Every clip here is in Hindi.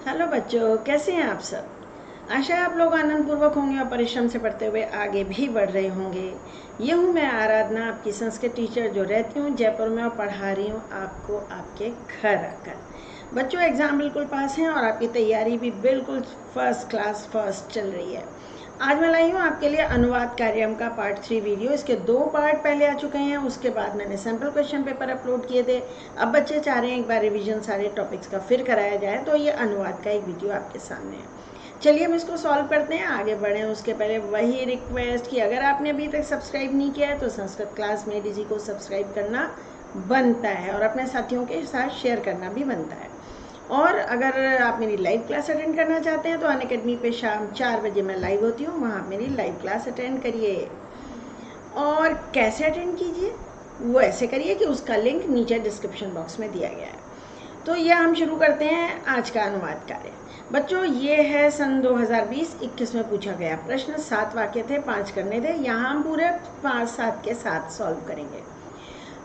हेलो बच्चों, कैसे हैं आप सब। आशा है आप लोग आनंद पूर्वक होंगे और परिश्रम से पढ़ते हुए आगे भी बढ़ रहे होंगे। ये हूँ मैं आराधना, आपकी संस्कृत टीचर जो रहती हूँ जयपुर में और पढ़ा रही हूँ आपको आपके घर आकर। बच्चों, एग्ज़ाम बिल्कुल पास हैं और आपकी तैयारी भी बिल्कुल फर्स्ट क्लास फर्स्ट चल रही है। आज मैं लाई हूँ आपके लिए अनुवाद कार्यक्रम का पार्ट 3 वीडियो। इसके 2 पार्ट पहले आ चुके हैं, उसके बाद मैंने सैम्पल क्वेश्चन पेपर अपलोड किए थे। अब बच्चे चाह रहे हैं एक बार रिवीजन सारे टॉपिक्स का फिर कराया जाए, तो ये अनुवाद का एक वीडियो आपके सामने है। चलिए हम इसको सॉल्व करते हैं, आगे बढ़ें। उसके पहले वही रिक्वेस्ट कि अगर आपने अभी तक सब्सक्राइब नहीं किया है तो संस्कृत क्लास में डीजी को सब्सक्राइब करना बनता है और अपने साथियों के साथ शेयर करना भी बनता है। और अगर आप मेरी लाइव क्लास अटेंड करना चाहते हैं तो अनअकैडमी पे शाम 4 बजे मैं लाइव होती हूँ, वहाँ मेरी लाइव क्लास अटेंड करिए। और कैसे अटेंड कीजिए वो ऐसे करिए कि उसका लिंक नीचे डिस्क्रिप्शन बॉक्स में दिया गया है। तो यह हम शुरू करते हैं आज का अनुवाद कार्य। बच्चों, ये है सन 2020-21 में पूछा गया प्रश्न। 7 वाक्य थे, 5 करने थे। यहाँ हम पूरे 5-7 के साथ सॉल्व करेंगे।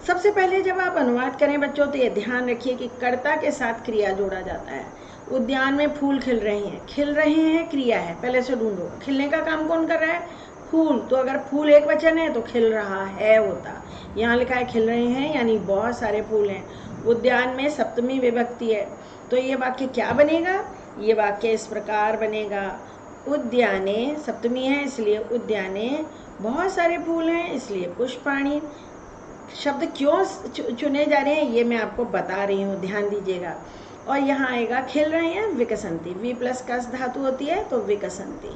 सबसे पहले जब आप अनुवाद करें बच्चों तो ये ध्यान रखिए कि कर्ता के साथ क्रिया जोड़ा जाता है। उद्यान में फूल खिल रहे हैं, खिल रहे हैं क्रिया है, पहले से ढूंढो। खिलने का काम कौन कर रहा है? फूल। तो अगर फूल एक वचन है तो खिल रहा है होता। यहाँ लिखा है खिल रहे हैं, यानी बहुत सारे फूल हैं। उद्यान में सप्तमी विभक्ति है, तो ये वाक्य क्या बनेगा? ये वाक्य इस प्रकार बनेगा, उद्याने, सप्तमी है इसलिए उद्याने, बहुत सारे फूल हैं इसलिए पुष्पाणि। शब्द क्यों चुने जा रहे हैं ये मैं आपको बता रही हूँ, ध्यान दीजिएगा। और यहाँ आएगा खिल रहे हैं विकसंती, वी प्लस कस धातु होती है तो विकसंती।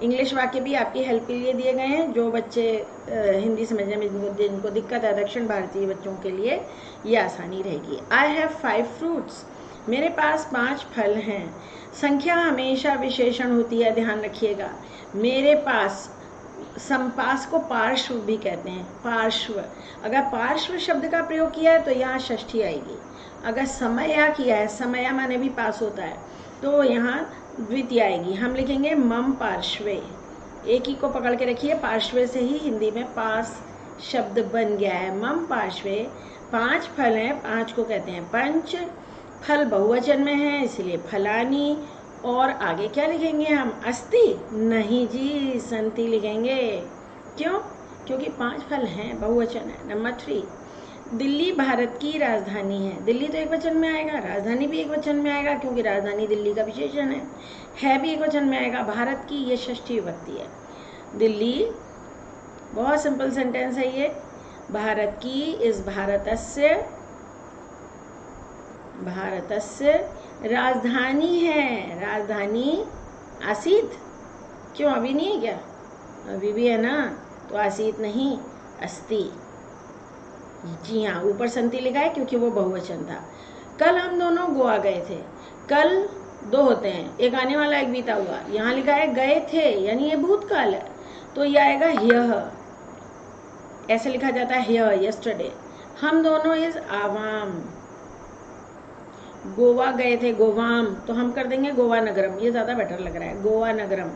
इंग्लिश वाक्य भी आपकी हेल्प के लिए दिए गए हैं, जो बच्चे हिंदी समझने में जिनको दिक्कत है, दक्षिण भारतीय बच्चों के लिए ये आसानी रहेगी। आई हैव 5 फ्रूट्स, मेरे पास 5 फल हैं। संख्या हमेशा विशेषण होती है, ध्यान रखिएगा। मेरे पास, संपास को पार्श्व भी कहते हैं, पार्श्व। अगर पार्श्व शब्द का प्रयोग किया है तो यहाँ षष्ठी आएगी। अगर समया किया है, समया माने भी पास होता है, तो यहाँ द्वितीय आएगी। हम लिखेंगे मम पार्श्वे। एक ही को पकड़ के रखिए, पार्श्वे से ही हिंदी में पास शब्द बन गया है, मम पार्श्वे। 5 फल हैं, 5 को कहते हैं पंच। फल बहुवचन में है इसलिए फलानी। और आगे क्या लिखेंगे हम? अस्ति? नहीं जी, संति लिखेंगे। क्यों? क्योंकि 5 फल हैं, बहुवचन है। नंबर 3, दिल्ली भारत की राजधानी है। दिल्ली तो एक वचन में आएगा, राजधानी भी एक वचन में आएगा, क्योंकि राजधानी दिल्ली का विशेषण है भी एक वचन में आएगा। भारत की ये षष्ठी विभक्ति है। दिल्ली, बहुत सिंपल सेंटेंस है ये। भारत की इस भारतस्य, भारतस्य राजधानी है। राजधानी आसीत, क्यों अभी नहीं है क्या? अभी भी है ना, तो आसीत नहीं, अस्ति। जी हाँ, ऊपर संति लिखा है क्योंकि वो बहुवचन था। कल हम दोनों गोवा गए थे। कल 2 होते हैं, एक आने वाला एक बीता हुआ। यहाँ लिखा है गए थे, यानी ये भूतकाल है, तो ये आएगा ह्यः। ऐसे लिखा जाता है ह्यः, यस्टरडे। हम दोनों इस आवाम, गोवा गए थे, गोवाम, तो हम कर देंगे गोवा नगरम, ये ज़्यादा बेटर लग रहा है। गोवा नगरम,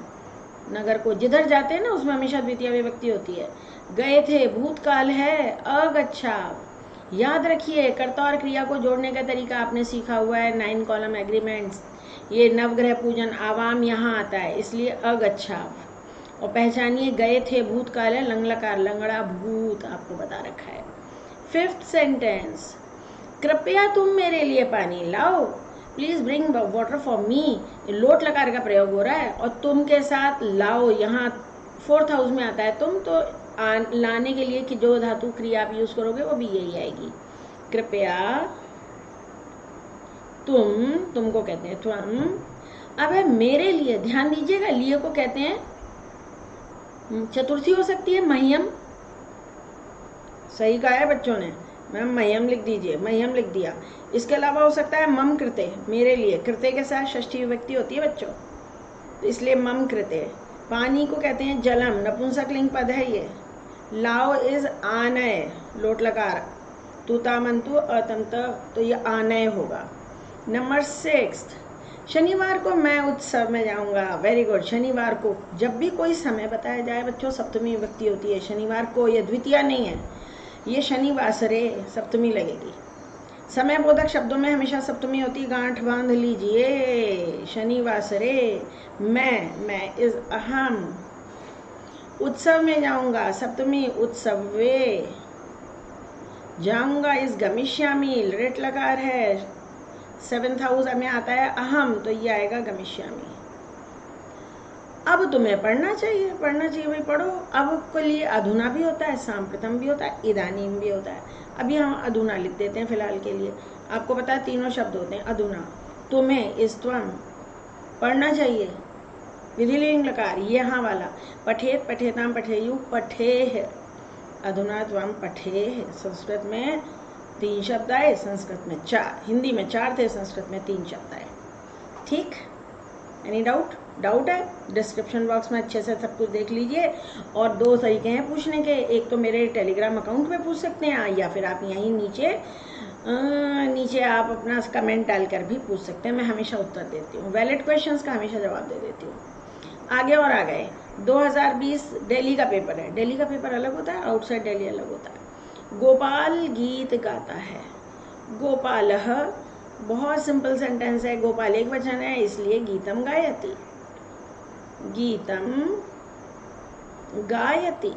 नगर को जिधर जाते हैं ना उसमें हमेशा द्वितीय विभक्ति होती है। गए थे भूतकाल है, अगच्छाव। याद रखिए, कर्ता और क्रिया को जोड़ने का तरीका आपने सीखा हुआ है, 9 कॉलम एग्रीमेंट्स। ये नवग्रह पूजन आवाम यहाँ आता है, इसलिए अगच्छाव। और पहचानिए, गए थे भूतकाल है, लंगलकार, लंगड़ा भूत आपको बता रखा है। 5th सेंटेंस, कृपया तुम मेरे लिए पानी लाओ, please bring water for me. लोट लकार का प्रयोग हो रहा है और तुम के साथ लाओ यहाँ 4th हाउस में आता है तुम, तो लाने के लिए कि जो धातु क्रिया आप यूज करोगे वो भी यही आएगी। कृपया तुम, तुमको कहते हैं तुम। अब है मेरे लिए, ध्यान दीजिएगा, लिए को कहते हैं चतुर्थी हो सकती है, मह्यम। सही कहा है बच्चों ने, मैम मह्यम लिख दीजिए, मह्यम लिख दिया। इसके अलावा हो सकता है मम कृते, मेरे लिए। कृते के साथ षष्ठी विभक्ति होती है बच्चों, तो इसलिए मम कृते। पानी को कहते हैं जलम, नपुंसकलिंग पद है ये। लाओ इज आनय, लोट लकार, तुतामंतु अतंत, तो ये आनय होगा। नंबर 6, शनिवार को मैं उत्सव में जाऊंगा। Very good. शनिवार को, जब भी कोई समय बताया जाए बच्चों सप्तमी विभक्ति होती है। शनिवार को, ये द्वितीय नहीं है, ये शनिवासरे सप्तमी लगेगी। समय बोधक शब्दों में हमेशा सप्तमी होती, गांठ बांध लीजिए। शनिवासरे, मैं इज अहम। उत्सव में जाऊंगा, सप्तमी उत्सवे। जाऊंगा इस गमिष्यामी, लृट लकार है। 7th हाउस में आता है अहम, तो ये आएगा गमिष्यामी। अब तुम्हें पढ़ना चाहिए भाई, पढ़ो। अब के लिए अधुना भी होता है, सांप्रतम भी होता है, इदानीम भी होता है। अभी हम अधुना लिख देते हैं फिलहाल के लिए। आपको पता है तीनों शब्द होते हैं अधुना। तुम्हें, इस्त्वम, पढ़ना चाहिए। विधिलिंग लकार, यहाँ वाला। पठेत, पठेताम, पठेयु, पठेह। अधुना त्वम पठेह। संस्कृत में 3 शब्द आए, संस्कृत में 4, हिंदी में 4 थे, संस्कृत में 3 शब्द आए। ठीक, एनी डाउट है? डिस्क्रिप्शन बॉक्स में अच्छे से सब कुछ देख लीजिए। और 2 तरीके हैं पूछने के, एक तो मेरे टेलीग्राम अकाउंट में पूछ सकते हैं, या फिर आप यहीं नीचे आप अपना कमेंट डालकर भी पूछ सकते हैं। मैं हमेशा उत्तर देती हूँ, वैलिड क्वेश्चंस का हमेशा जवाब दे देती हूँ। आगे और आ गए। 2020 दिल्ली का पेपर है। दिल्ली का पेपर अलग होता है, आउटसाइड दिल्ली अलग होता है। गोपाल गीत गाता है। गोपालः, बहुत सिंपल सेंटेंस है। गोपाल एक वचन है, इसलिए गीतम गायति। गीतम गायति।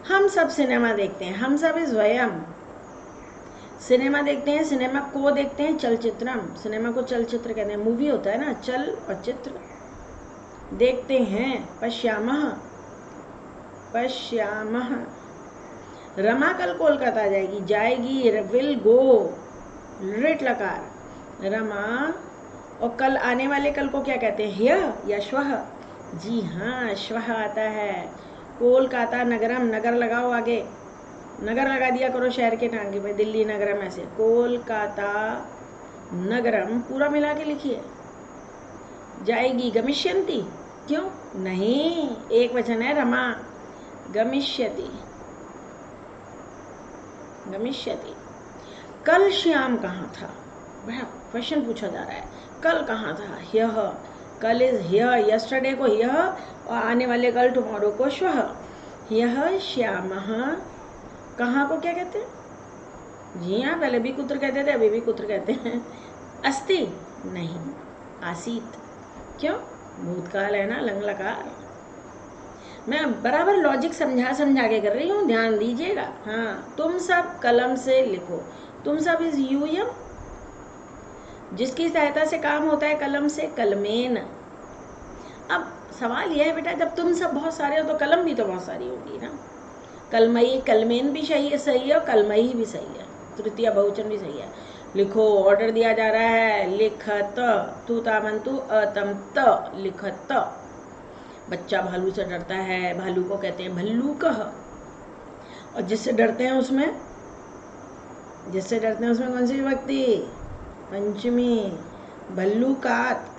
हम सब सिनेमा देखते हैं। हम सब इज वयम। सिनेमा देखते हैं, सिनेमा को देखते हैं, चलचित्रम। सिनेमा को चलचित्र कहते हैं, मूवी होता है ना, चल और चित्र। देखते हैं, पश्यामः, पश्यामः। रमा कल कोलकाता जाएगी, जाएगी, विल गो, लृट लकार। रमा, और कल आने वाले कल को क्या कहते हैं, ह्यः या श्वः? जी हाँ, श्वः आता है। कोलकाता नगरम, नगर लगाओ आगे, नगर लगा दिया करो शहर के टांगे पे। दिल्ली नगरम, ऐसे कोलकाता नगरम पूरा मिला के लिखिए। जाएगी, गमिष्यन्ति, क्यों नहीं, एक वचन है रमा। गमिष्यति, गमिष्यति। कल श्याम कहाँ था? भैया क्वेश्चन पूछा जा रहा है, कल कहाँ था? ह्यः, कल इज ह्यः, यस्टरडे को ह्यः, और आने वाले कल टुमारो को श्वः। ह्यः श्यामः, कहाँ को क्या कहते हैं? जी हाँ, पहले भी कुत्र कहते थे, अभी भी कुत्र कहते हैं। अस्ति, नहीं, आसीत। क्यों? भूतकाल है ना, लंग लकार। मैं बराबर लॉजिक समझा के कर रही हूँ, ध्यान दीजिएगा। हाँ, तुम सब कलम से लिखो। तुम सब इज यूयम, जिसकी सहायता से काम होता है कलम से, कलमेन। अब सवाल यह है बेटा, जब तुम सब बहुत सारे हो तो कलम भी तो बहुत सारी होगी ना। कलमई, कलमेन भी सही है और कलमई भी सही है, तृतीय बहुवचन भी सही है। लिखो, ऑर्डर दिया जा रहा है। लिखत, तू तामंतु अतम त, लिखत। बच्चा भालू से डरता है, भालू को कहते हैं भल्लूकः। और जिससे डरते हैं उसमें कौन सी विभक्ति? पंचमी, भल्लूकात।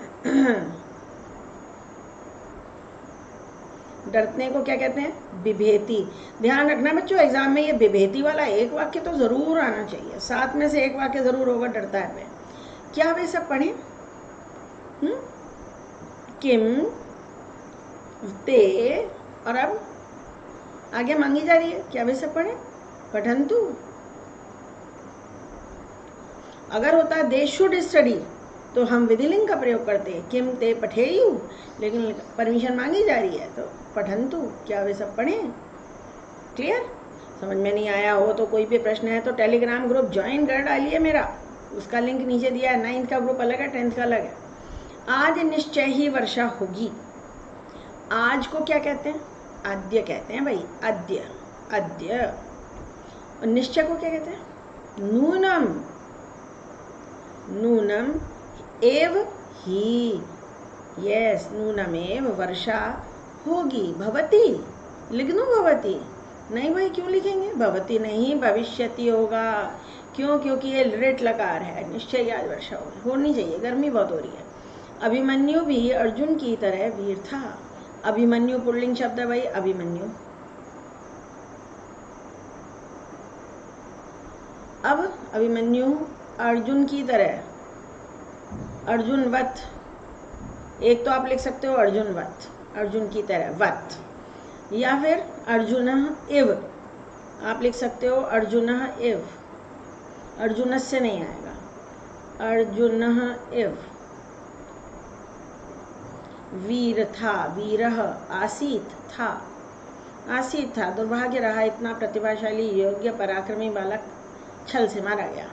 डरने को क्या कहते हैं? बिभेति। ध्यान रखना बच्चों, एग्जाम में ये बिभेति वाला एक वाक्य तो जरूर आना चाहिए। 7 में से एक वाक्य जरूर होगा, डरता है मैं। क्या वे सब पढ़े? किम, ते, और अब आगे मांगी जा रही है, क्या वे सब पढ़े? पठन्तु। अगर होता दे शुड स्टडी तो हम विधिलिंग का प्रयोग करते, किम ते पठेयु, लेकिन परमिशन मांगी जा रही है तो पठन्तु, क्या वे सब पढ़ें। क्लियर? समझ में नहीं आया हो तो कोई भी प्रश्न है तो टेलीग्राम ग्रुप ज्वाइन कर डालिए मेरा, उसका लिंक नीचे दिया है। 9th का ग्रुप अलग है, 10th का अलग है। आज निश्चय ही वर्षा होगी। आज को क्या कहते हैं? आद्य कहते हैं भाई, अद्य, अद्य। और निश्चय को क्या कहते हैं? नूनम, नूनम एव ही। यस, नूनमेव वर्षा होगी। भवती लिख दूं? भवती नहीं भाई, क्यों लिखेंगे? भवती नहीं, भविष्यति होगा। क्यों? क्योंकि ये लृट लकार है। निश्चय आज वर्षा होनी चाहिए, गर्मी बहुत हो रही है। अभिमन्यु भी अर्जुन की तरह वीर था। अभिमन्यु पुल्लिंग शब्द है भाई, अभिमन्यु। अब अभिमन्यु अर्जुन की तरह, अर्जुनवत। एक तो आप लिख सकते हो अर्जुनवत, अर्जुन की तरह वत, या फिर अर्जुन इव, आप लिख सकते हो अर्जुनः इव, अर्जुनस्य नहीं आएगा, अर्जुनः इव। वीर था, वीरः, आसीत था, आसीत था, दुर्भाग्य रहा इतना प्रतिभाशाली योग्य पराक्रमी बालक छल से मारा गया।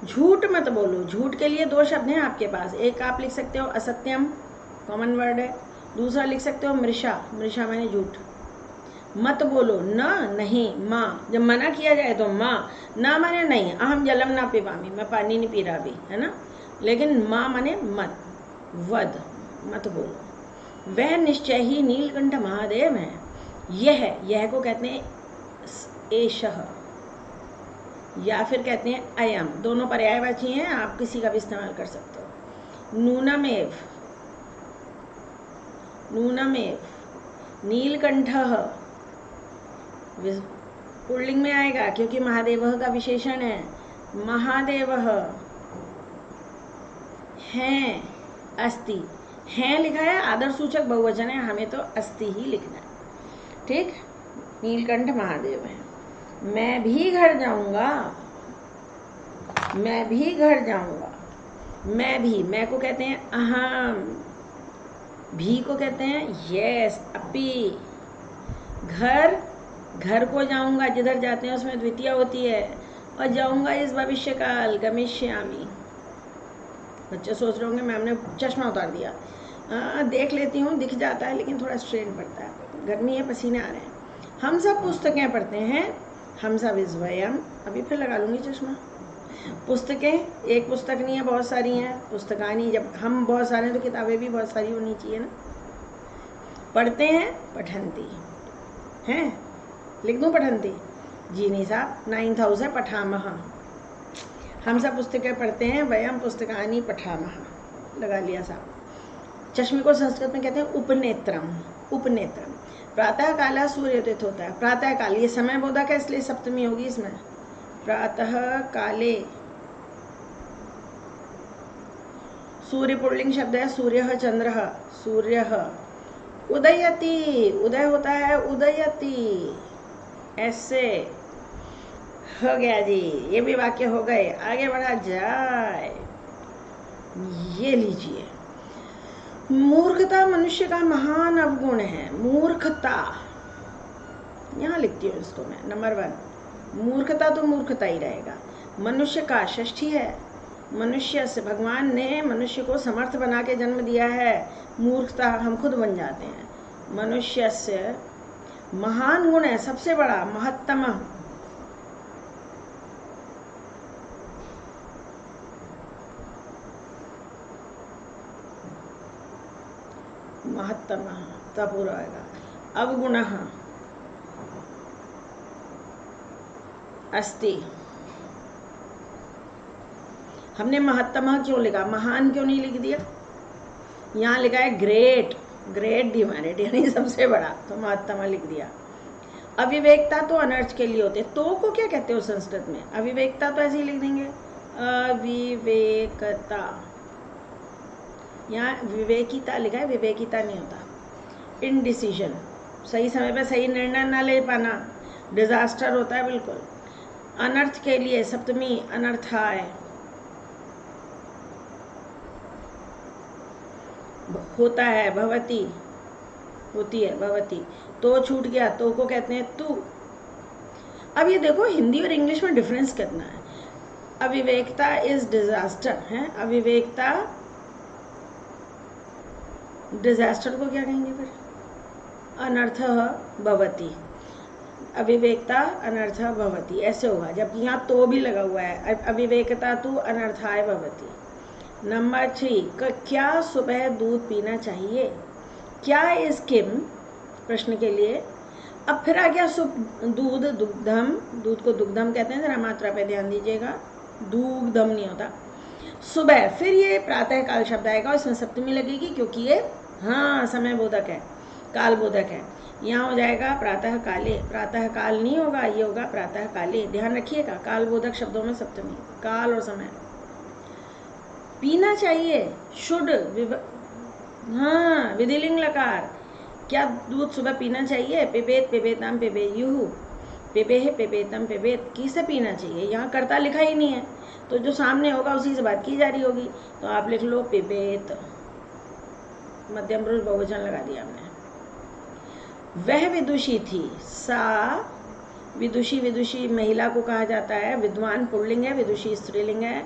झूठ मत बोलो, झूठ के लिए दो शब्द हैं आपके पास, एक आप लिख सकते हो असत्यम, कॉमन वर्ड है, दूसरा लिख सकते हो मृषा, मृषा माने झूठ। मत बोलो, न, नहीं, माँ, जब मना किया जाए तो माँ, ना माने नहीं, अहम जलम ना पिबामी, मैं पानी नहीं पी रहा अभी, है ना, लेकिन माँ माने मत, वध, मत बोलो। वह निश्चय ही नीलकंठ महादेव है, यह को कहते हैं एषः, या फिर कहते हैं अयम, दोनों पर्यायवाची हैं, आप किसी का भी इस्तेमाल कर सकते हो। नूनमेव, नूनमेव, नीलकंठः पुल्लिंग में आएगा क्योंकि महादेवः का विशेषण है, महादेवः हैं, अस्ति, हैं लिखा है, आदर सूचक बहुवचन है, हमें तो अस्ति ही लिखना है, ठीक। नीलकंठ महादेव है। मैं भी घर जाऊंगा, मैं भी घर जाऊंगा, मैं भी, मैं को कहते हैं अहम, भी को कहते हैं यस, अपी। घर, घर को जाऊंगा, जिधर जाते हैं उसमें द्वितीय होती है, और जाऊंगा इस भविष्य काल, गमिष्यामि। बच्चे सोच रहे होंगे मैम ने चश्मा उतार दिया, देख लेती हूँ, दिख जाता है लेकिन थोड़ा स्ट्रेन पड़ता है, गर्मी है, पसीने आ रहे हैं। हम सब पुस्तकें पढ़ते हैं, हम सब इस वयम, अभी फिर लगा लूँगी चश्मा। पुस्तकें, एक पुस्तक नहीं है, बहुत सारी हैं, पुस्तकानी, जब हम बहुत सारे हैं तो किताबें भी बहुत सारी होनी चाहिए ना। पढ़ते हैं, पठन्ति हैं, लिख दूँ पठन्ति, जी नहीं साहब, 9th हाउस है, पठामह। हम सब पुस्तकें पढ़ते हैं, वयम पुस्तकानी पठामह, लगा लिया साहब। चश्मे को संस्कृत में कहते हैं उपनेत्रम, उपनेत्रम। प्रातः काला सूर्योदित होता है, प्रातः काल, ये समय बोधक है इसलिए सप्तमी होगी इसमें। प्रातः काले, सूर्य पुल्लिंग शब्द है, सूर्यः चंद्रः, सूर्यः। उदयति, उदय होता है, उदयति, ऐसे हो गया जी, ये भी वाक्य हो गए, आगे बढ़ा जाए। ये लीजिए, मूर्खता मनुष्य का महान अवगुण है, मूर्खता, यहाँ लिखती हूँ इसको मैं, नंबर 1, मूर्खता तो मूर्खता ही रहेगा। मनुष्य का षष्ठी है, मनुष्य से, भगवान ने मनुष्य को समर्थ बना के जन्म दिया है, मूर्खता हम खुद बन जाते हैं। मनुष्य से महान गुण है, सबसे बड़ा, महत्तम, महत्तम, तब पूरा होगा। अवगुणः अस्ति, हमने महत्तम क्यों लिखा, महान क्यों नहीं लिख दिया, यहाँ लिखा है ग्रेट, ग्रेट डिमेरिट यानी सबसे बड़ा, तो महत्तम लिख दिया। अविवेकता तो अनर्थ के लिए होते, तो को क्या कहते हो संस्कृत में, अविवेकता तो ऐसे ही लिख देंगे, अविवेकता, यहाँ विवेकिता लिखा है, विवेकिता नहीं होता। इनडिसीजन, सही समय पे सही निर्णय ना ले पाना, डिजास्टर होता है बिल्कुल। अनर्थ के लिए सप्तमी, अनर्थाय, होता है, भवती, होती है, भवती। तो छूट गया, तो को कहते हैं तू। अब ये देखो हिंदी और इंग्लिश में डिफरेंस कितना है। अविवेकता इज डिजास्टर है, अविवेकता, डिजास्टर को क्या कहेंगे फिर, अनर्थः भवति, अविवेकता अनर्थः भवति, ऐसे होगा, जबकि यहाँ तो भी लगा हुआ है, अविवेकता तु अनर्थाय भवति। नंबर 3, क्या सुबह दूध पीना चाहिए, क्या इज किम, प्रश्न के लिए। अब फिर आ गया दूध, दुग्धम, दूध को दुग्धम कहते हैं, जरा मात्रा पे ध्यान दीजिएगा, दुग्धम नहीं होता। सुबह, फिर ये प्रातः काल शब्द आएगा, इसमें सप्तमी लगेगी क्योंकि ये हाँ समय बोधक है, काल बोधक है। यहाँ हो जाएगा प्रातः काले, प्रातः काल नहीं होगा, ये होगा प्रातः काले, ध्यान रखिएगा, काल बोधक शब्दों में सप्तमी, काल और समय। पीना चाहिए, शुड, हाँ विधिलिंग लकार, क्या दूध सुबह पीना चाहिए, पिबेत पिबेताम पिबेयुः, पिबेह पिबेतम पिबेत, किसे पीना चाहिए, यहाँ कर्ता लिखा ही नहीं है, तो जो सामने होगा उसी से बात की जा रही होगी, तो आप लिख लो पिबेत, मध्यम पुरुष बहुवचन लगा दिया हमने। वह विदुषी थी, सा विदुषी, विदुषी महिला को कहा जाता है, विद्वान पुल्लिंग है, विदुषी स्त्रीलिंग है,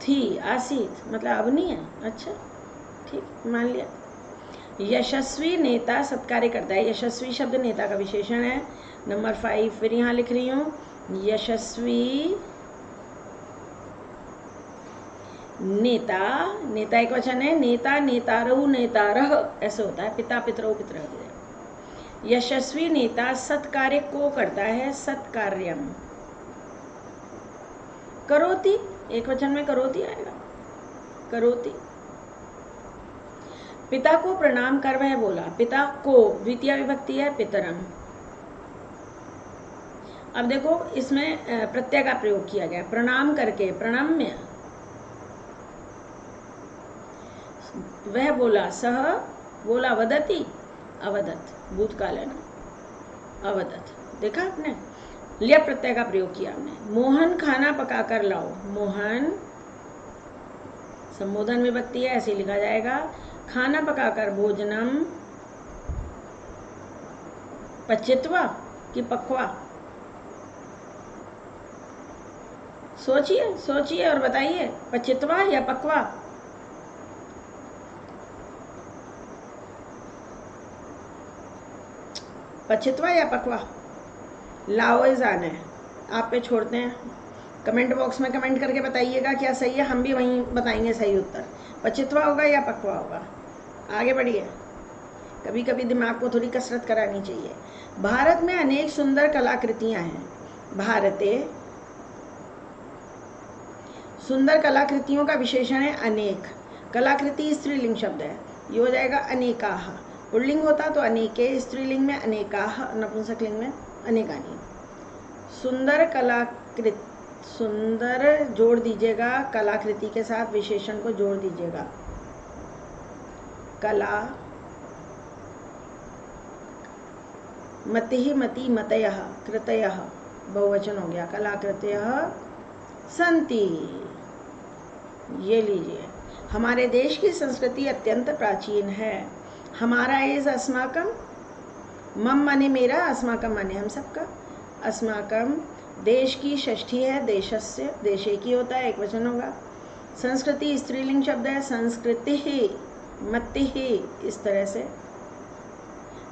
थी आसीत मतलब अब नहीं है, अच्छा ठीक मान लिया। यशस्वी नेता सत्कार्य करता है, यशस्वी शब्द नेता का विशेषण है। नंबर 5 फिर यहाँ लिख रही हूँ, यशस्वी नेता, नेता एक वचन है, नेता नेतारहु नेतारह ऐसे होता है, पिता पितरहु पितरह। यशस्वी नेता सत्कार्य को करता है, सत्कार्यम करोति, एक वचन में करोति आएगा, करोति। पिता को प्रणाम कर वह बोला, पिता को द्वितीय विभक्ति है, पितरम। अब देखो इसमें प्रत्यय का प्रयोग किया गया, प्रणाम करके, प्रणम्य, वह बोला, सह बोला, वदति अवदत, भूतकाल है ना, अवदत, देखा आपने, लिया प्रत्यय का प्रयोग किया हमने। मोहन खाना पका कर लाओ, मोहन संबोधन विभक्ति है, ऐसे लिखा जाएगा, खाना पकाकर, भोजनम पचित्वा कि पकवा, सोचिए सोचिए और बताइए, पचित्वा या पकवा। पचित्वा या पकवा, लाओजान है, आप पे छोड़ते हैं, कमेंट बॉक्स में कमेंट करके बताइएगा क्या सही है, हम भी वहीं बताएंगे सही उत्तर, पचित्वा होगा या पकवा होगा। आगे बढ़िए, कभी कभी दिमाग को थोड़ी कसरत करानी चाहिए। भारत में अनेक सुंदर कलाकृतियां हैं, भारते, सुंदर कलाकृतियों का विशेषण है अनेक, कलाकृति स्त्रीलिंग शब्द है, ये हो जाएगा अनेकाह, पुल्लिंग होता तो अनेके, स्त्रीलिंग में अनेकाह, नपुंसकलिंग में अनेकानी। सुंदर कलाकृति, सुंदर जोड़ दीजिएगा, कलाकृति के साथ विशेषण को जोड़ दीजिएगा, कला, मतिः मति मतयः कृतयः बहुवचन हो गया, कलाकृतयः सन्ति। ये लीजिए, हमारे देश की संस्कृति अत्यंत प्राचीन है, हमारा इज अस्माकम, मम माने मेरा, अस्माकम माने हम सबका, अस्माकम देश की षष्ठी है, देशस्य, देश एक ही होता है, एक वचन होगा। संस्कृति स्त्रीलिंग शब्द है, संस्कृति मति ही, इस तरह से।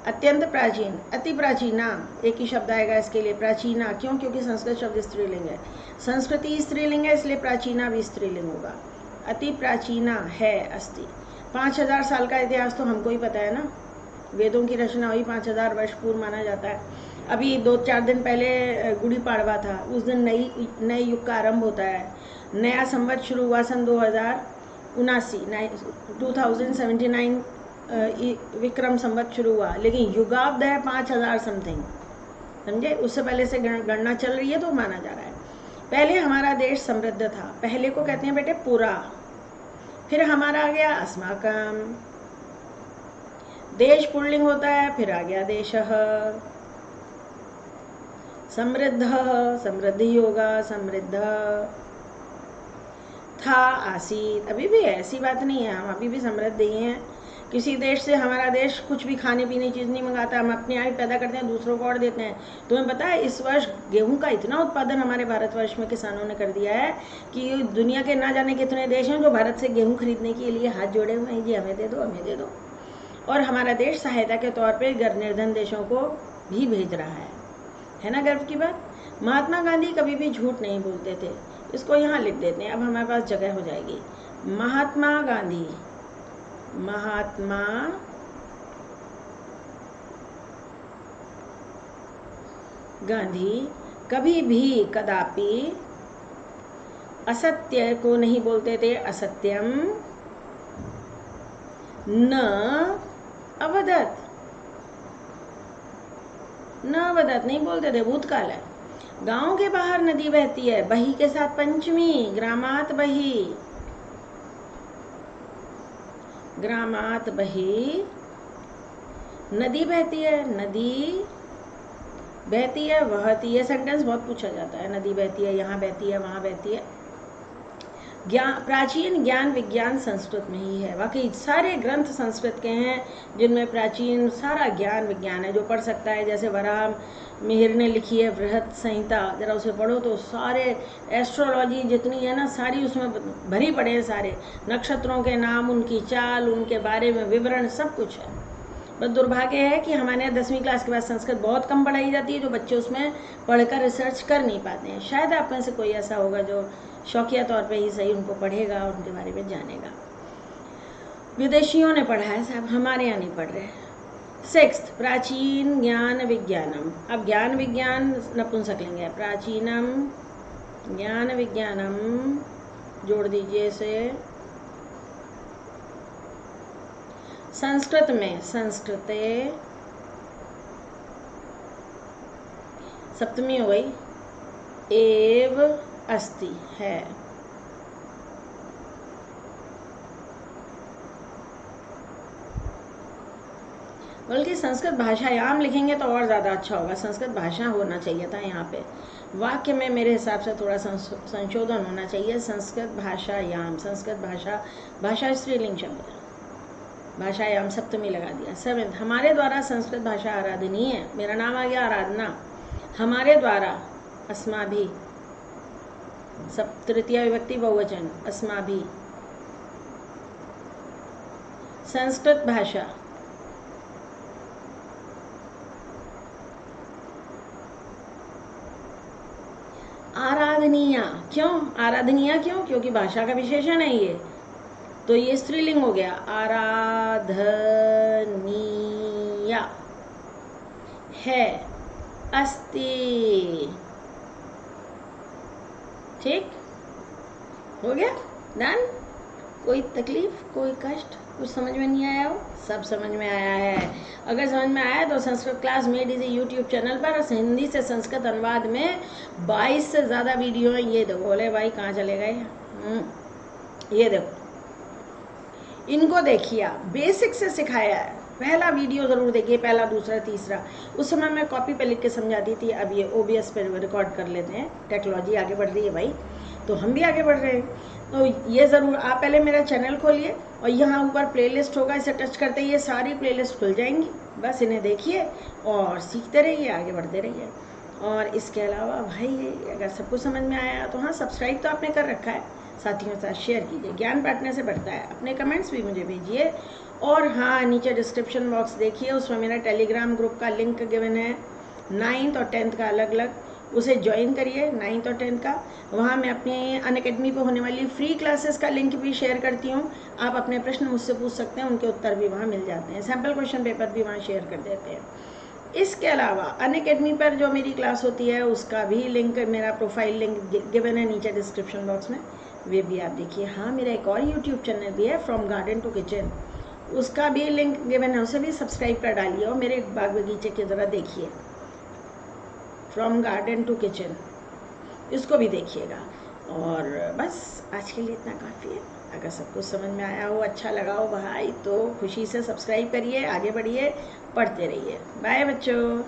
अत्यंत प्राचीन, अति प्राचीना, एक ही शब्द आएगा इसके लिए, प्राचीना, क्यों, क्योंकि संस्कृत शब्द स्त्रीलिंग है, संस्कृति स्त्रीलिंग है, इसलिए प्राचीना भी स्त्रीलिंग होगा। अति प्राचीना है, अस्ति, 5000 साल का इतिहास तो हमको ही पता है ना, वेदों की रचना हुई 5000 वर्ष पूर्व माना जाता है। अभी 2-4 दिन पहले गुड़ी पाड़वा था, उस दिन नए युग का आरंभ होता है, नया संवत शुरू हुआ सन 2079 विक्रम संवत शुरू हुआ, लेकिन युगाब्द है 5000 समथिंग, समझे, उससे पहले से गणना चल रही है तो माना जा रहा है। पहले हमारा देश समृद्ध था, पहले को कहते हैं बेटे पुरा, फिर हमारा आ गया अस्माकम, देश पुल्लिंग होता है, फिर आ गया देशः, समृद्ध, समृद्धि होगा, समृद्ध, था आसीत, अभी भी ऐसी बात नहीं है, हम अभी भी समृद्ध ही हैं। किसी देश से हमारा देश कुछ भी खाने पीने चीज़ नहीं मंगाता, हम अपने आप पैदा करते हैं, दूसरों को और देते हैं। तुम्हें पता है इस वर्ष गेहूं का इतना उत्पादन हमारे भारतवर्ष में किसानों ने कर दिया है कि दुनिया के ना जाने कितने देश हैं जो भारत से गेहूं खरीदने के लिए हाथ जोड़े हुए हैं, जी हमें दे दो, हमें दे दो। और हमारा देश सहायता के तौर पर निर्धन देशों को भी भेज रहा है ना, गर्व की बात। महात्मा गांधी कभी भी झूठ नहीं बोलते थे, इसको यहाँ लिख देते हैं, अब हमारे पास जगह हो जाएगी। महात्मा गांधी, महात्मा गांधी कभी भी कदापि असत्य को नहीं बोलते थे, असत्यम न अवदत, न अवदत नहीं बोलते थे, भूतकाल है। गांव के बाहर नदी बहती है, बही के साथ पंचमी, ग्रामात बही, ग्रामात बही, नदी बहती है, नदी बहती है, वहती है, सेंटेंस बहुत पूछा जाता है, नदी बहती है, यहाँ बहती है, वहाँ बहती है। ज्ञान, प्राचीन ज्ञान विज्ञान संस्कृत में ही है। बाकी सारे ग्रंथ संस्कृत के हैं, जिनमें प्राचीन सारा ज्ञान विज्ञान है, जो पढ़ सकता है। जैसे वराह मिहिर ने लिखी है बृहत संहिता, जरा उसे पढ़ो तो सारे एस्ट्रोलॉजी जितनी है ना, सारी उसमें भरी पड़े हैं, सारे नक्षत्रों के नाम, उनकी चाल, उनके बारे में विवरण, सब कुछ है। बस दुर्भाग्य है कि हमारे यहाँ 10वीं क्लास के बाद संस्कृत बहुत कम पढ़ाई जाती है, जो बच्चे उसमें पढ़कर रिसर्च कर नहीं पाते हैं। शायद आप में से कोई ऐसा होगा जो शौकिया तौर पे ही सही उनको पढ़ेगा और उनके बारे में जानेगा। विदेशियों ने पढ़ा है साहब, हमारे यहाँ नहीं पढ़ रहे। 6th, प्राचीन ज्ञान विज्ञानम। अब ज्ञान विज्ञान नपुंसकलिंग है, प्राचीनम ज्ञान विज्ञानम जोड़ दीजिए इसे। संस्कृत में संस्कृते, सप्तमी हो गई, एव अस्ति है। बल्कि संस्कृत भाषायाम लिखेंगे तो और ज़्यादा अच्छा होगा, संस्कृत भाषा होना चाहिए था यहाँ पे। वाक्य में मेरे हिसाब से थोड़ा संशोधन होना चाहिए, संस्कृत भाषायाम। संस्कृत भाषा, भाषा स्त्रीलिंग शब्द है, भाषायाम सप्तमी लगा दिया। 7th, हमारे द्वारा संस्कृत भाषा आराधनीय है। मेरा नाम आ गया आराधना, हमारे द्वारा, अस्माभि, सब तृतीय विभक्ति बहुवचन, अस्माभि। संस्कृत भाषा आराधनीय। क्यों आराधनीय? क्यों? क्योंकि भाषा का विशेषण है ये, तो ये स्त्रीलिंग हो गया, आराधनीय है, अस्ति। ठीक हो गया, डन। कोई तकलीफ, कोई कष्ट, कुछ समझ में नहीं आया हो? सब समझ में आया है। अगर समझ में आया तो Sanskrit class made easy YouTube channel पर हिंदी से संस्कृत अनुवाद में 22 से ज़्यादा वीडियो हैं। ये देखो, बोले भाई कहाँ चले गए? ये देखो, इनको देखिए आप, बेसिक से सिखाया है। पहला वीडियो ज़रूर देखिए, पहला, दूसरा, तीसरा। उस समय मैं कॉपी पे लिख के समझाती थी, अब ये OBS पे रिकॉर्ड कर लेते हैं। टेक्नोलॉजी आगे बढ़ रही है भाई, तो हम भी आगे बढ़ रहे हैं। तो ये ज़रूर आप पहले मेरा चैनल खोलिए और यहाँ ऊपर प्लेलिस्ट होगा, इसे टच करते ही ये सारी प्लेलिस्ट खुल जाएंगी। बस इन्हें देखिए और सीखते रहिए, आगे बढ़ते रहिए। और इसके अलावा भाई अगर सब कुछ समझ में आया तो हाँ, सब्सक्राइब तो आपने कर रखा है, साथियों के साथ शेयर कीजिए, ज्ञान बांटने से बढ़ता है। अपने कमेंट्स भी मुझे भेजिए। और हाँ, नीचे डिस्क्रिप्शन बॉक्स देखिए, उसमें मेरा टेलीग्राम ग्रुप का लिंक गिवन है, 9th और 10th का अलग अलग, उसे ज्वाइन करिए, 9th और 10th का। वहाँ मैं अपने अनअकैडमी पे होने वाली फ्री क्लासेस का लिंक भी शेयर करती हूँ। आप अपने प्रश्न मुझसे पूछ सकते हैं, उनके उत्तर भी वहाँ मिल जाते हैं, सैम्पल क्वेश्चन पेपर भी वहाँ शेयर कर देते हैं। इसके अलावा अनअकैडमी पर जो मेरी क्लास होती है उसका भी लिंक, मेरा प्रोफाइल लिंक गिवन है नीचे डिस्क्रिप्शन बॉक्स में, वे भी आप देखिए। हाँ, मेरा एक और यूट्यूब चैनल भी है, फ्रॉम गार्डन टू किचन, उसका भी लिंक गिवन है, उसे भी सब्सक्राइब कर डालिए और मेरे बाग बगीचे की ज़रा देखिए, फ्रॉम गार्डन टू किचन, इसको भी देखिएगा। और बस आज के लिए इतना काफ़ी है। अगर सब कुछ समझ में आया हो, अच्छा लगा हो भाई, तो खुशी से सब्सक्राइब करिए, आगे बढ़िए, पढ़ते रहिए। बाय बच्चों।